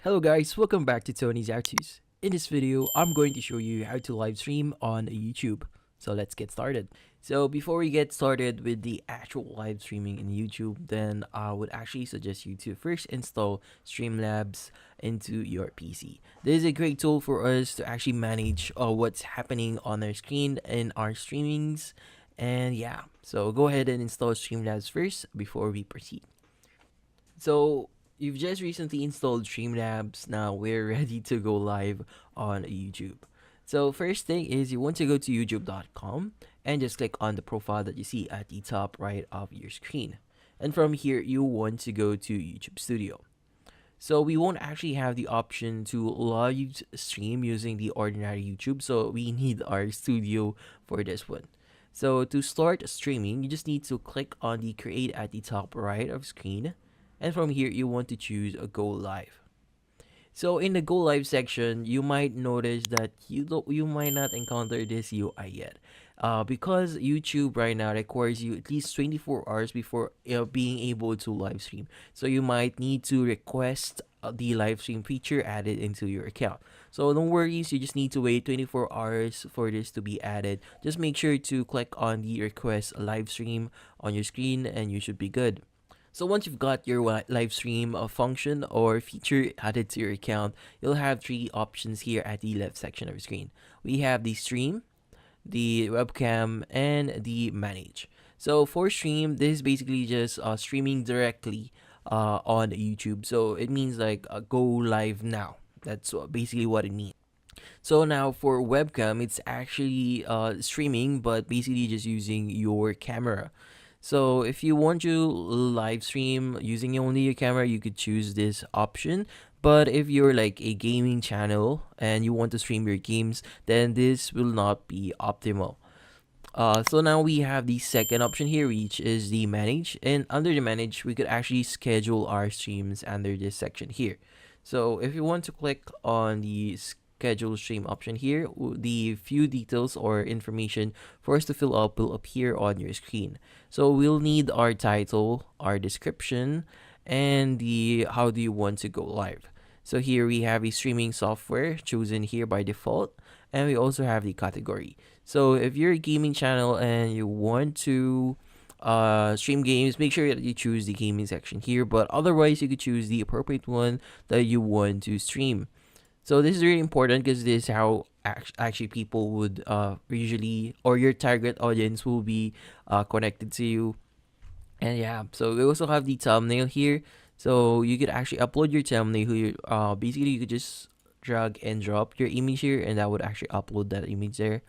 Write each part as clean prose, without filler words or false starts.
Hello guys, welcome back to Tony's How-Tos. In this video, I'm going to show you how to live stream on YouTube. So let's get started. So before we get started with the actual live streaming in YouTube, then I would actually suggest you to first install Streamlabs into your PC. This is a great tool for us to actually manage what's happening on our screen in our streamings. And yeah, so go ahead and install Streamlabs first before we proceed. So you've just recently installed Streamlabs. Now we're ready to go live on YouTube. So first thing is you want to go to youtube.com and just click on the profile that you see at the top right of your screen. And from here, you want to go to YouTube Studio. So we won't actually have the option to live stream using the ordinary YouTube. So we need our studio for this one. So to start streaming, you just need to click on the create at the top right of screen. And from here, you want to choose a go live. So in the go live section, you might notice that you might not encounter this UI yet. Because YouTube right now requires you at least 24 hours before being able to live stream. So you might need to request the live stream feature added into your account. So no worries, you just need to wait 24 hours for this to be added. Just make sure to click on the request live stream on your screen and you should be good. So once you've got your live stream function or feature added to your account, you'll have three options here at the left section of your screen. We have the stream, the webcam, and the manage. So for stream, this is basically just streaming directly on YouTube. So it means like go live now. That's basically what it means. So now for webcam, it's actually streaming, but basically just using your camera. So if you want to live stream using only your camera, you could choose this option. But if you're like a gaming channel and you want to stream your games, then this will not be optimal. So now we have the second option here, which is the manage. And under the manage, we could actually schedule our streams under this section here. So if you want to click on the schedule stream option here, the few details or information for us to fill up will appear on your screen. So we'll need our title, our description, and the how do you want to go live. So here we have a streaming software chosen here by default, and we also have the category. So if you're a gaming channel and you want to stream games, make sure that you choose the gaming section here, but otherwise you could choose the appropriate one that you want to stream. So this is really important because this is how actually people would usually, or your target audience will be connected to you. And yeah, so we also have the thumbnail here. So you could actually upload your thumbnail. Basically, you could just drag and drop your image here, and that would actually upload that image there.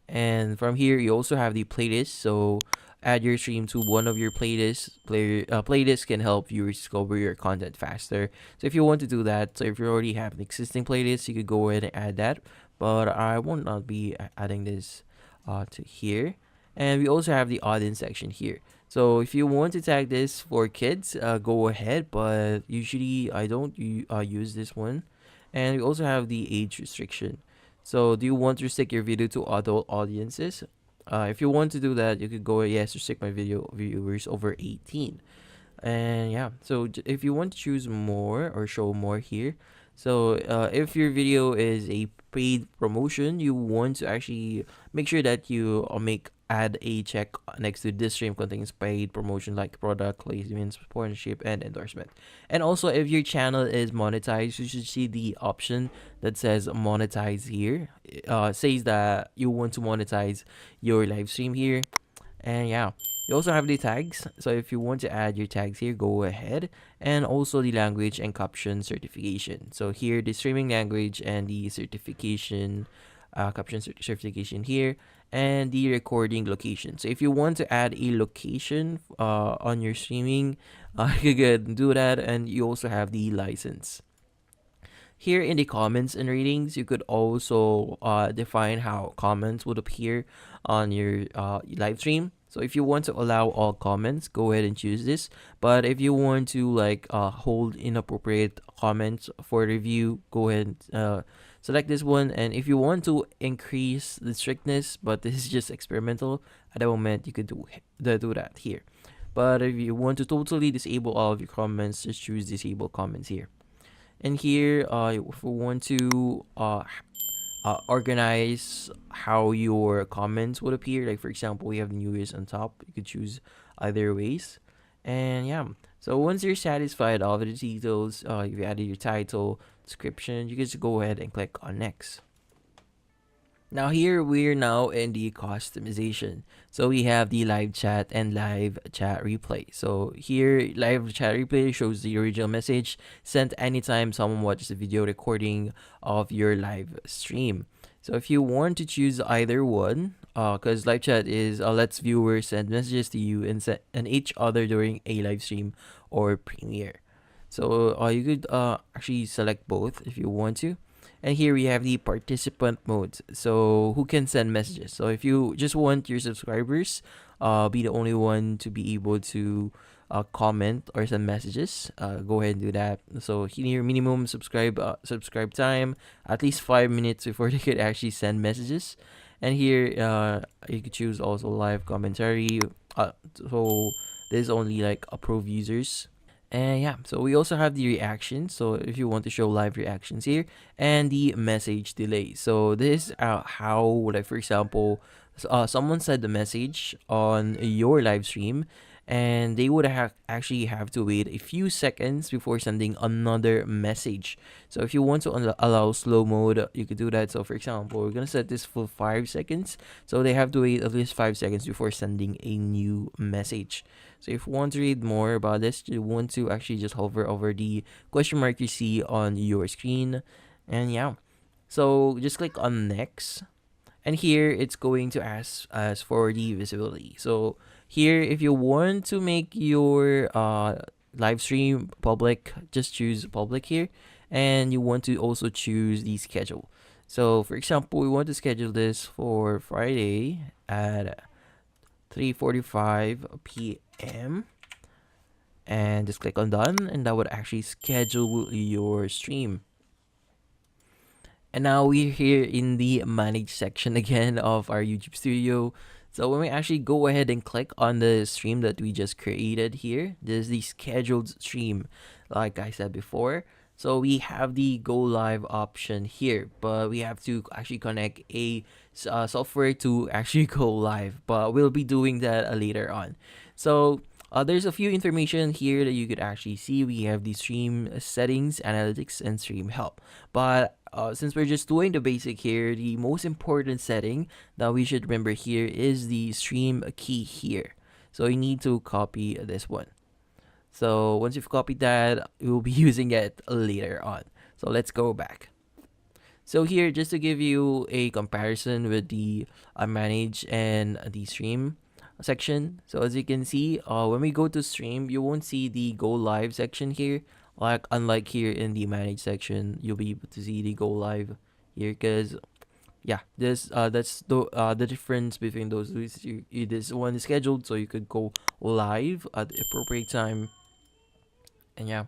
And from here, you also have the playlist. So add your stream to one of your playlists. Playlists can help you discover your content faster. So if you want to do that, so if you already have an existing playlist, you could go ahead and add that. But I won't not be adding this to here. And we also have the audience section here. So if you want to tag this for kids, go ahead. But usually I don't use this one. And we also have the age restriction. So do you want to restrict your video to adult audiences? If you want to do that, you could go yes, restrict my video viewers over 18. And yeah, so if you want to choose more or show more here, so if your video is a paid promotion, you want to actually make sure that you add a check next to this stream contains paid promotion like product placements, sponsorship, and endorsement. And also, if your channel is monetized, you should see the option that says monetize here. Says that you want to monetize your live stream here. And yeah, you also have the tags. So if you want to add your tags here, go ahead. And also the language and caption certification. So here, the streaming language and the certification, caption certification here, and the recording location. So if you want to add a location on your streaming, you can do that. And you also have the license. Here in the comments and ratings, you could also define how comments would appear on your live stream. So if you want to allow all comments, go ahead and choose this. But if you want to like hold inappropriate comments for review, go ahead and select this one. And if you want to increase the strictness, but this is just experimental at the moment, you could do that here. But if you want to totally disable all of your comments, just choose disable comments here. And here, if we want to organize how your comments would appear, like for example, we have the newest on top. You could choose either ways. And yeah, so once you're satisfied all of the details, you've added your title, description, you can just go ahead and click on next. Now here we're now in the customization. So we have the live chat and live chat replay. So here live chat replay shows the original message sent anytime someone watches a video recording of your live stream. So if you want to choose either one, because live chat is lets viewers send messages to you and each other during a live stream or premiere. So you could actually select both if you want to. And here we have the participant mode. So who can send messages? So if you just want your subscribers be the only one to be able to comment or send messages, go ahead and do that. So here minimum subscribe time at least 5 minutes before they could actually send messages. And here you could choose also live commentary. So this is only like approved users. And yeah, so we also have the reaction. So if you want to show live reactions here, and the message delay. So this is how, like for example, someone said the message on your live stream, and they would actually have to wait a few seconds before sending another message. So if you want to allow slow mode, you could do that. So for example, we're gonna set this for 5 seconds. So they have to wait at least 5 seconds before sending a new message. So if you want to read more about this, you want to actually just hover over the question mark you see on your screen. And yeah, so just click on next. And here it's going to ask us for the visibility. So here, if you want to make your live stream public, just choose public here. And you want to also choose the schedule. So for example, we want to schedule this for Friday at 3:45 p.m. and just click on done, and that would actually schedule your stream. And now we're here in the manage section again of our YouTube studio. So when we actually go ahead and click on the stream that we just created here, this is the scheduled stream, like I said before. So we have the go live option here, but we have to actually connect a software to actually go live, but we'll be doing that later on. So there's a few information here that you could actually see. We have the stream settings, analytics, and stream help. But since we're just doing the basic here, the most important setting that we should remember here is the stream key here. So you need to copy this one. So once you've copied that, we'll be using it later on. So let's go back. So here, just to give you a comparison with the manage and the stream section. So as you can see, when we go to stream, you won't see the go live section here. Like unlike here in the manage section, you'll be able to see the go live here, because yeah, that's the difference between those. This one is scheduled, so you could go live at the appropriate time. And yeah,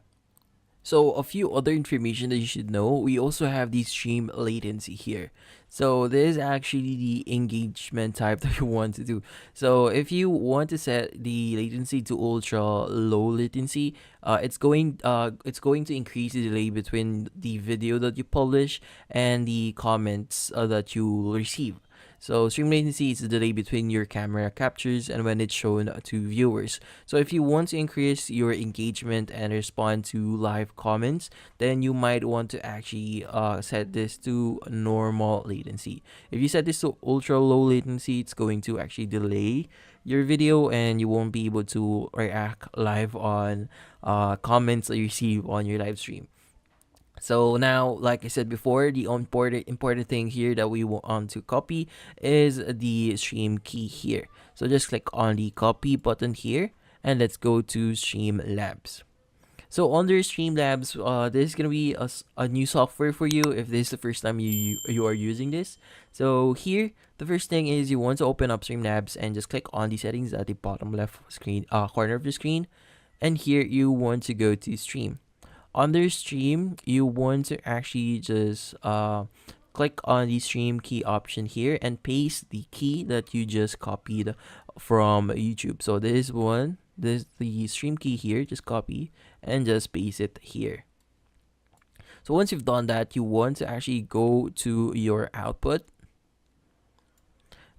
so a few other information that you should know. We also have the stream latency here. So this is actually the engagement type that you want to do. So if you want to set the latency to ultra low latency, it's going to increase the delay between the video that you publish and the comments that you receive. So stream latency is the delay between your camera captures and when it's shown to viewers. So if you want to increase your engagement and respond to live comments, then you might want to actually set this to normal latency. If you set this to ultra low latency, it's going to actually delay your video and you won't be able to react live on comments that you receive on your live stream. So now, like I said before, the important thing here that we want to copy is the stream key here. So just click on the copy button here, and let's go to Streamlabs. So under Streamlabs, this is gonna be a new software for you if this is the first time you are using this. So here, the first thing is you want to open up Streamlabs and just click on the settings at the bottom left screen corner of the screen, and here you want to go to Stream. Under stream, you want to actually just click on the stream key option here and paste the key that you just copied from YouTube. So this one, this the stream key here, just copy and just paste it here. So once you've done that, you want to actually go to your output,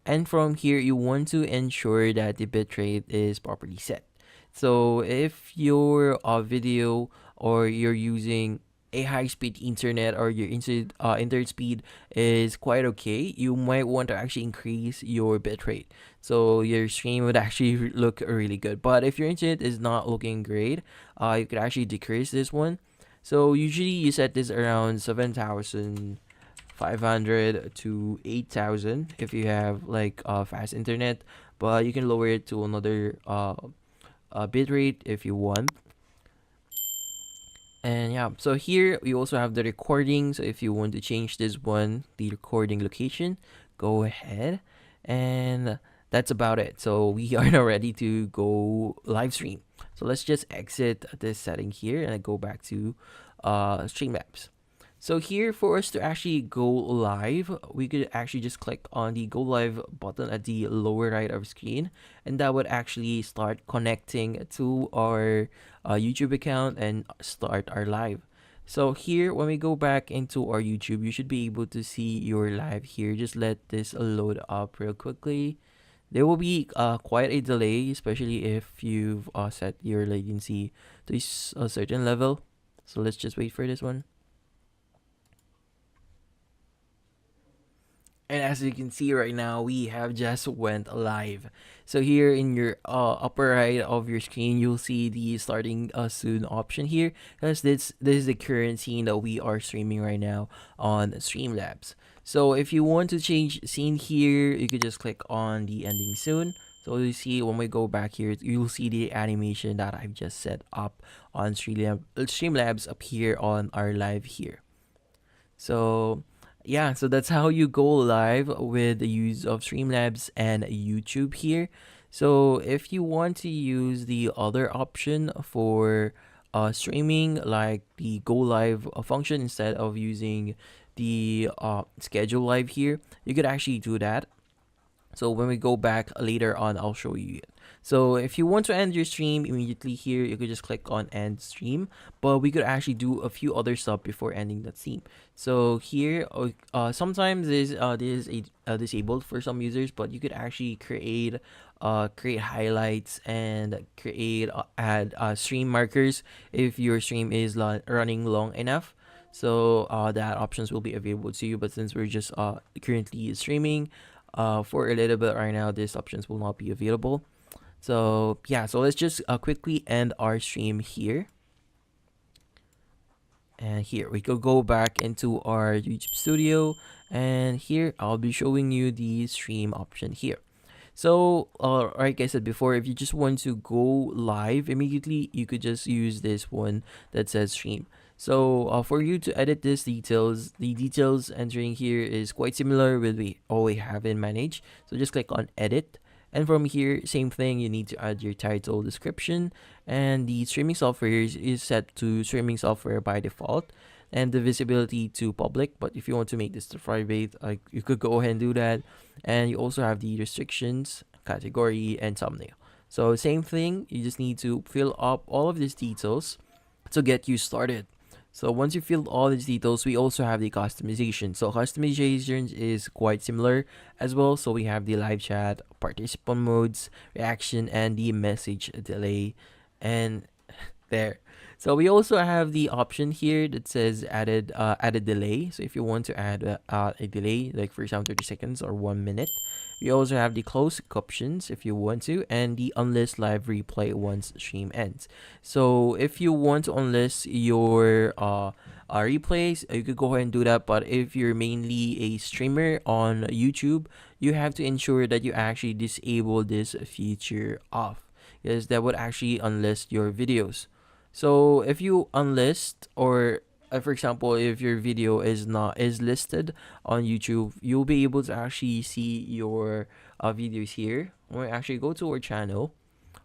and from here you want to ensure that the bitrate is properly set. So if your video, or you're using a high speed internet, or your internet speed is quite okay, you might want to actually increase your bitrate, so your stream would actually look really good. But if your internet is not looking great, you could actually decrease this one. So usually you set this around 7,500 to 8,000 if you have like fast internet, but you can lower it to another bitrate if you want. And yeah, so here we also have the recording. So if you want to change this one, the recording location, go ahead. And that's about it. So we are now ready to go live stream. So let's just exit this setting here and go back to Streamlabs. So here, for us to actually go live, we could actually just click on the go live button at the lower right of screen, and that would actually start connecting to our YouTube account and start our live. So here, when we go back into our YouTube, you should be able to see your live here. Just let this load up real quickly. There will be quite a delay, especially if you've set your latency to a certain level. So let's just wait for this one. And as you can see right now, we have just went live. So here in your upper right of your screen, you'll see the starting soon option here, because this is the current scene that we are streaming right now on Streamlabs. So if you want to change scene here, you could just click on the ending soon. So you see, when we go back here, you'll see the animation that I've just set up on Streamlabs appear on our live here. So yeah, so that's how you go live with the use of Streamlabs and YouTube here. So if you want to use the other option for streaming, like the go live function, instead of using the schedule live here, you could actually do that. So when we go back later on, I'll show you it. So if you want to end your stream immediately here, you could just click on end stream, but we could actually do a few other stuff before ending that stream. So here, sometimes this is disabled for some users, but you could actually create highlights and create add stream markers if your stream is running long enough. So that options will be available to you. But since we're just currently streaming for a little bit right now, these options will not be available. So yeah, so let's just quickly end our stream here. And here we could go back into our YouTube studio, and here I'll be showing you the stream option here. So like I said before, if you just want to go live immediately, you could just use this one that says stream. So for you to edit these details, the details entering here is quite similar with all we have in manage. So just click on edit, and from here, same thing, you need to add your title, description, and the streaming software is set to streaming software by default, and the visibility to public. But if you want to make this to private, you could go ahead and do that. And you also have the restrictions, category, and thumbnail. So same thing, you just need to fill up all of these details to get you started. So once you filled all these details, we also have the customization. So customization is quite similar as well. So we have the live chat, participant modes, reaction, and the message delay. And there. So we also have the option here that says added delay. So if you want to add a delay, like for example 30 seconds or 1 minute. We also have the close options if you want to, and the unlist live replay once stream ends. So if you want to unlist your replays, you could go ahead and do that. But if you're mainly a streamer on YouTube, you have to ensure that you actually disable this feature off, because that would actually unlist your videos. So if you unlist, or for example, if your video is listed on YouTube, you'll be able to actually see your videos here. When we actually go to our channel,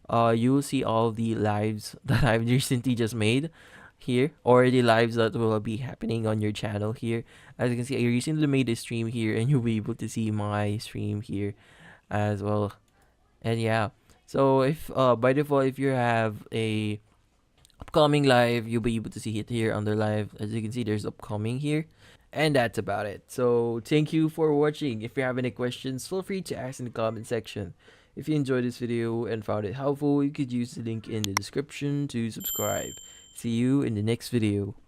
you'll see all the lives that I've recently just made here, or the lives that will be happening on your channel here. As you can see, I recently made a stream here, and you'll be able to see my stream here as well. And yeah, so if by default, if you have a upcoming live, you'll be able to see it here on the live. As you can see, there's upcoming here. And that's about it. So thank you for watching. If you have any questions, feel free to ask in the comment section. If you enjoyed this video and found it helpful, you could use the link in the description to subscribe. See you in the next video.